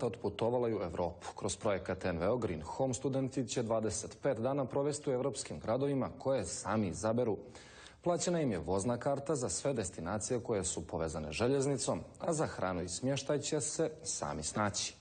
Otputovali u Evropu. Kroz projekat NVO Green Home studenti će 25 dana provesti u evropskim gradovima koje sami izaberu. Plaćena im je vozna karta za sve destinacije koje su povezane željeznicom, a za hranu i smještaj će se sami snaći.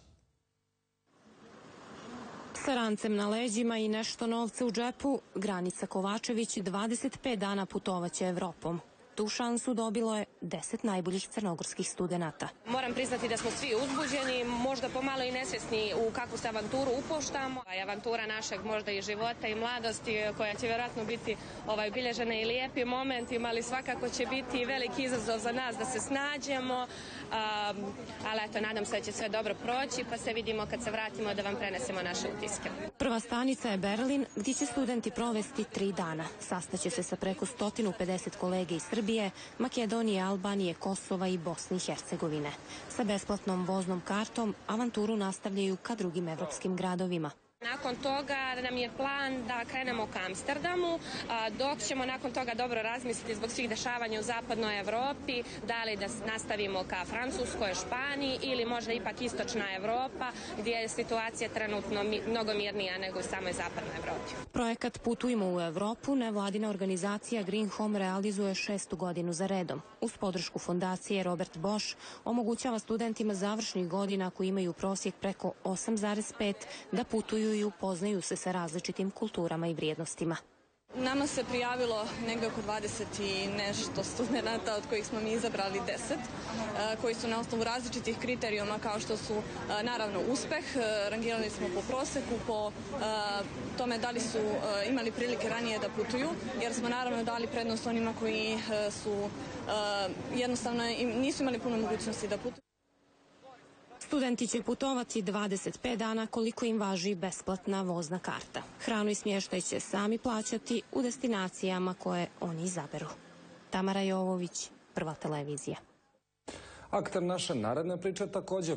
Sa rancem na leđima i nešto novca u džepu, Granica Kovačević 25 dana putovaće Evropom. Tu šansu dobilo je 10 najboljih crnogorskih studenata. Moram priznati da smo svi uzbuđeni, možda pomalo i nesvjesni u kakvu se avanturu upoštamo. Avantura našeg možda i života i mladosti koja će vjerojatno biti obilježena i lijepi momentima, ali svakako će biti veliki izazov za nas da se snađemo. Ali eto, nadam se da će sve dobro proći, pa se vidimo kad se vratimo da vam prenesemo naše utiske. Prva stanica je Berlin, gdje će studenti provesti 3 dana. Sastaće se sa preko 150 kolege iz Srbije, Makedonije, Albanije, Kosova i Bosne i Hercegovine. Sa besplatnom voznom kartom avanturu nastavljaju ka drugim evropskim gradovima. Nakon toga nam je plan da krenemo ka Amsterdamu, dok ćemo nakon toga dobro razmisliti zbog svih dešavanja u zapadnoj Evropi, da li da nastavimo ka Francuskoj, Španiji ili možda ipak istočna Evropa, gdje je situacija trenutno mnogo mirnija nego u samoj zapadnoj Evropi. Projekat Putujmo u Evropu nevladina organizacija Green Home realizuje 6. godinu za redom. Uz podršku fondacije Robert Bosch omogućava studentima završnih godina koji imaju prosjek preko 8,5 da putuju i upoznaju se sa različitim kulturama i vrijednostima. Nama se prijavilo negde oko 20 i nešto studenata, od kojih smo mi izabrali 10, koji su na osnovu različitih kriterijuma kao što su naravno uspeh, rangirali smo po proseku, po tome da li su imali prilike ranije da putuju, jer smo naravno dali prednost onima koji su jednostavno nisu imali puno mogućnosti da putuju. Studenti će putovati 25 dana koliko im važi besplatna vozna karta. Hranu i smještaj će sami plaćati u destinacijama koje oni izaberu. Tamara Jovović, Prva televizija. Akter naše naredne priče također